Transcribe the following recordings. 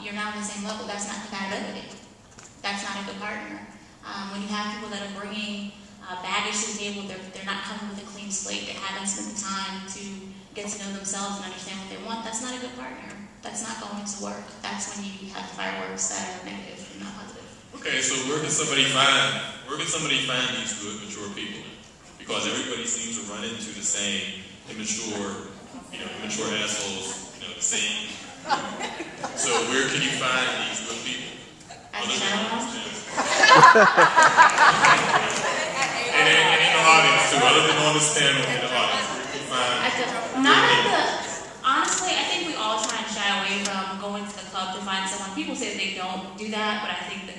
you're not on the same level, that's not compatibility. That's not a good partner. When you have people that are bringing baggage to the table, they're not coming with a clean slate, they haven't spent the time to get to know themselves and understand what they want, that's not a good partner. That's not going to work. That's when you have fireworks that are negative and not positive. Okay, so where can somebody find these good, mature people? Because everybody seems to run into the same immature assholes, the same. So where can you find these good people? And in the audience too, other than on this panel, in the audience, where can you find honestly, I think we all try and shy away from going to the club to find someone. People say they don't do that, but I think that,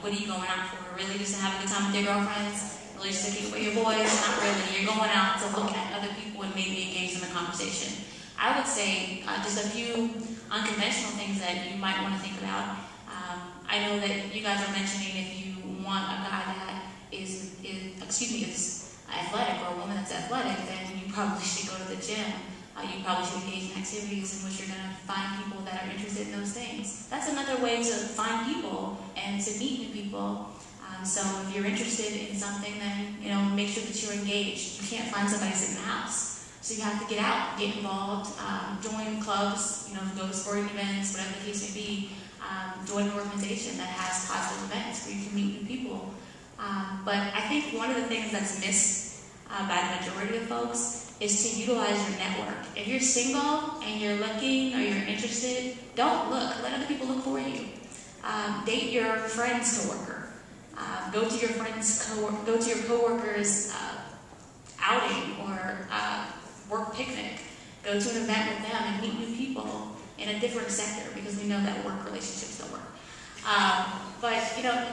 what are you going out for? Really just to have a good time with your girlfriends? Really just to kick it with your boys? Not really. You're going out to look at other people and maybe engage in a conversation. I would say just a few unconventional things that you might want to think about. I know that you guys are mentioning if you want a guy that is athletic or a woman that's athletic, then you probably should go to the gym. You probably should engage in activities in which you're going to find people that are interested in those things. That's another way to find people and to meet new people. So if you're interested in something, then make sure that you're engaged. You can't find somebody sitting in the house. So you have to get out, get involved, join clubs, go to sporting events, whatever the case may be. Join an organization that has positive events where you can meet new people. But I think one of the things that's missed by the majority of folks is to utilize your network. If you're single and you're looking or you're interested, don't look. Let other people look for you. Date your friend's coworker. Go to your coworker's outing or work picnic. Go to an event with them and meet new people in a different sector, because we know that work relationships don't work. But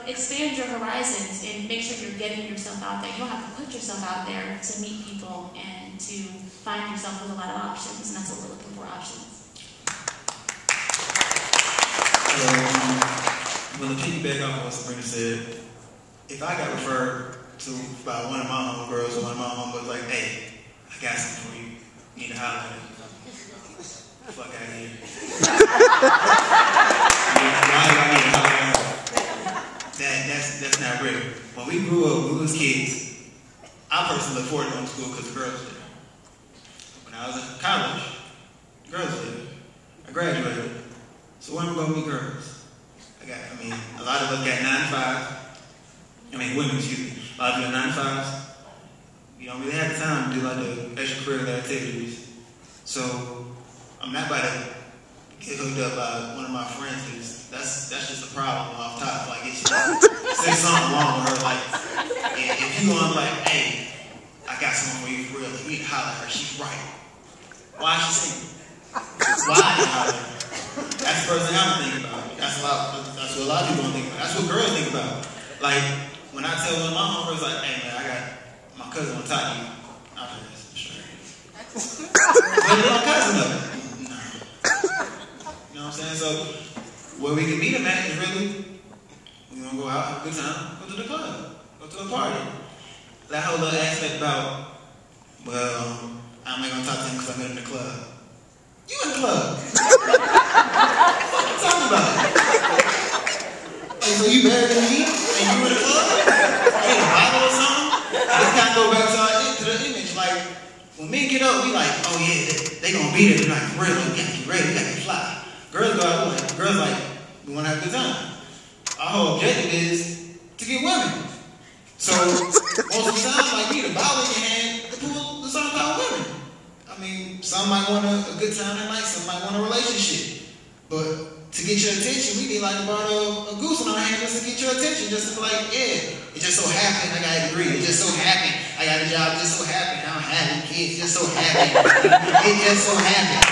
expand your horizons and make sure you're getting yourself out there. You don't have to put yourself out there to meet people and to find yourself with a lot of options, and that's what we're looking for, options. Well, to piggyback off what Sabrina said, if I got referred to by one of my homegirls or one of my homeboys, like, hey, I got something for you, you need to holler at me. Fuck out of here. That's not real. When we grew up, we was kids. I personally looked forward to going to school because the girls were there. When I was in college, the girls were there. I graduated. So when am I going to meet girls? A lot of us got 9 to 5. Women, excuse me. A lot of you got 9 to 5s. You don't really have the time to do like the extracurricular activities. So I'm not about to get hooked up by one of my friends, because that's just a problem off top. Like, it's say something wrong with her. Like, if you want, like, hey, I got something for you for real, we need to holler at her. She's right. Why is she single? Why are you hollering at her? That's the first thing I'm thinking about. That's what a lot of people don't think about. That's what girls think about. Like, when I tell one of my homies, like, hey man, I got my cousin on top of you. I'm like, that's straight. But my cousin though. No. You know what I'm saying? So, where we can meet them at is really, we want to go out, have a good time, go to the club, go to a party. That whole little aspect about, well, I'm not going to talk to him because I'm in the club. You in the club? What are you talking about? Hey, so you better than me and you in the club? In a bottle or something? This kind of go back to the image. Like, when men get up, we like, oh yeah, they going to be there tonight. For real, we got to get ready, we got to get fly. Girls go out, girls like, we want to have a good time. Our whole objective is to get women. So, most of the time, like me, the bottle in your hand, the pool, the certain type of women. Some might want a good time at night, some might want a relationship. But to get your attention, we need like about a goose in our hand just to get your attention. Just to be like, yeah, it just so happened I got a degree. It just so happened I got a job. It just so happened I don't have any kids. It just so happened. It just so happened.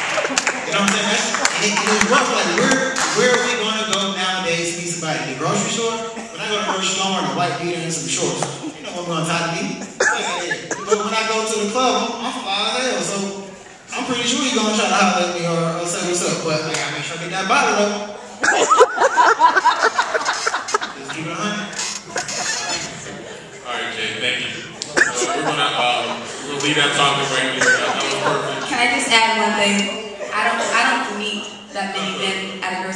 You know what I'm saying? It is rough. Like, where are we going to go nowadays to meet somebody? The grocery store? When I go to the grocery store, I'm wearing a white beater and some shorts. You know what I'm going to talk to me? But when I go to the club, I'm fly as hell. So I'm pretty sure you're going to try to holler at me or say what's up. But I got to make sure I get that bottle up. Just keep it 100. All right, Jay, thank you. We're gonna leave that topic right there. That was perfect. Can I just add one thing? I don't meet that many men at a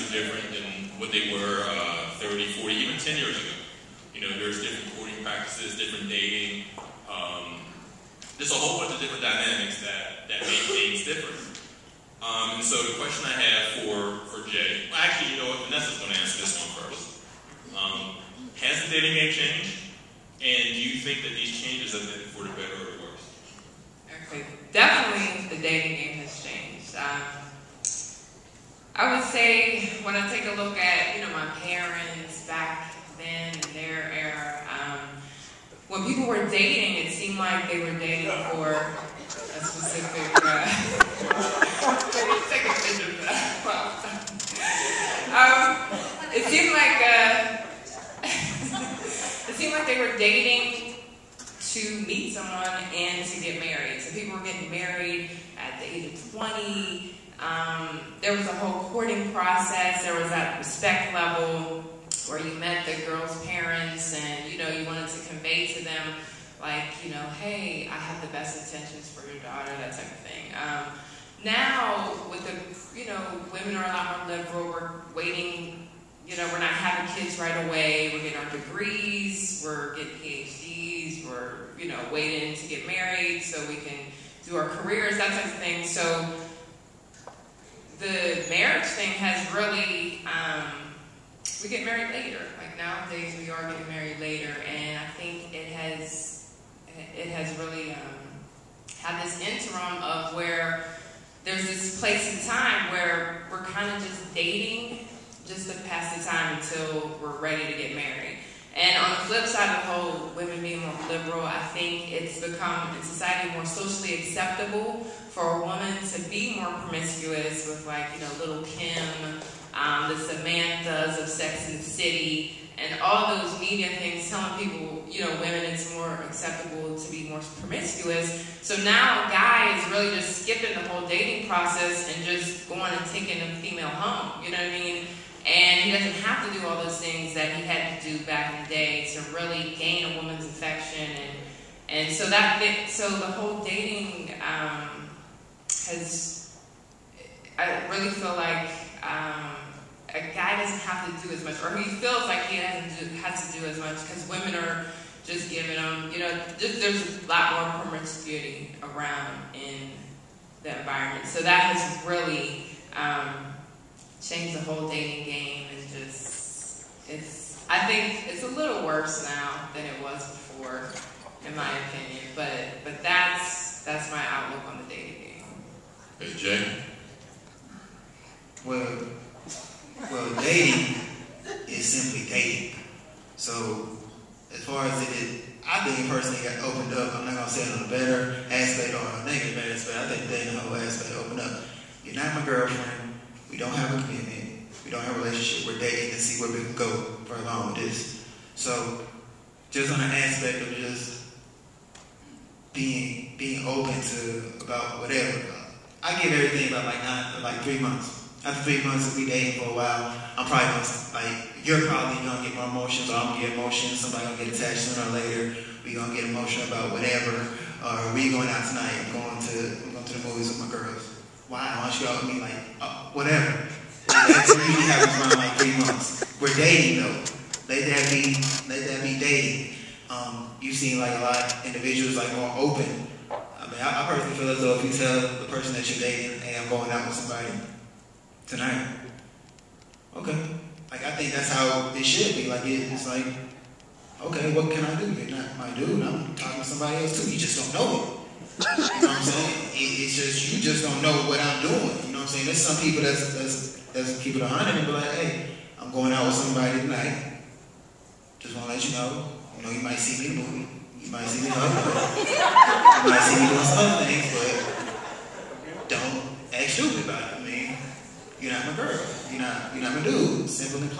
are different than what they were 30, 40, even 10 years ago. You know, there's different courting practices, different dating. There's a whole bunch of different dynamics that make things different. And so the question I have for Jay, well, actually, you know what, Vanessa's going to answer this one first. Has the dating game changed? And do you think that these changes have been for the better or the worse? Okay, definitely the dating game has changed. I would say when I take a look at, you know, my parents back then in their era, when people were dating, it seemed like they were dating for a specific, take a picture of that. It seemed like they were dating to meet someone and to get married. So people were getting married at the age of 20. There was a whole courting process. There was that respect level where you met the girl's parents and, you know, you wanted to convey to them, like, you know, hey, I have the best intentions for your daughter, that type of thing. Now, with the, you know, women are a lot more liberal. We're waiting, you know, we're not having kids right away. We're getting our degrees. We're getting PhDs. We're, you know, waiting to get married so we can do our careers, that type of thing. So the marriage thing has really, we get married later. Like nowadays, we are getting married later, and I think it has really had this interim of where there's this place in time where we're kind of just dating just to pass the time until we're ready to get married. And on the flip side of the whole women being more liberal, I think it's become in society more socially acceptable for a woman to be more promiscuous with, like, you know, Little Kim, the Samanthas of Sex and the City, and all those media things telling people, you know, women it's more acceptable to be more promiscuous. So now a guy is really just skipping the whole dating process and just going and taking a female home, you know what I mean? And he doesn't have to do all those things that he had to do back in the day to really gain a woman's affection. And so so the whole dating I really feel like a guy doesn't have to do as much, or he feels like he has to do as much because women are just giving him, you know, there's a lot more promiscuity around in the environment. So that has really changed the whole dating game. I think it's a little worse now than it was before, in my opinion. But that's my outlook on the dating game. Hey, Jay? Well, dating is simply dating. So, as far as I think personally got opened up. I'm not gonna say it on a better aspect or a negative aspect. I think dating the whole aspect opened up. You're not my girlfriend. We don't have a commitment. We don't have a relationship. We're dating to see where we can go for along with this. So, just on the aspect of just being open to about whatever. I give everything about like 3 months. After 3 months of we dating for a while, I'm probably you're probably gonna get more emotions, or I'm gonna get emotions. Somebody gonna get attached sooner or later. We gonna get emotional about whatever. Or we going out tonight. I'm going to the movies with my girls. Why? Why don't you go out with me? Like whatever. That usually happens around like 3 months. We're dating though. Let that be dating. You seem like a lot of individuals like more open. I mean, I personally feel as though if you tell the person that you're dating, hey, I'm going out with somebody tonight. Okay. Like, I think that's how it should be. Like, it's like, okay, what can I do? You're not my dude. I'm talking to somebody else too. You just don't know it. You know what I'm saying? It's just, you just don't know what I'm doing. You know what I'm saying? There's some people that's keep it 100 and be like, hey, I'm going out with somebody tonight. Just want to let you know. You know, you might see me in the movie. You might see me in the other movie. You might see me doing some other things, but don't act stupid about it. I mean, you're not my girl. You're not my dude. Simple and plain.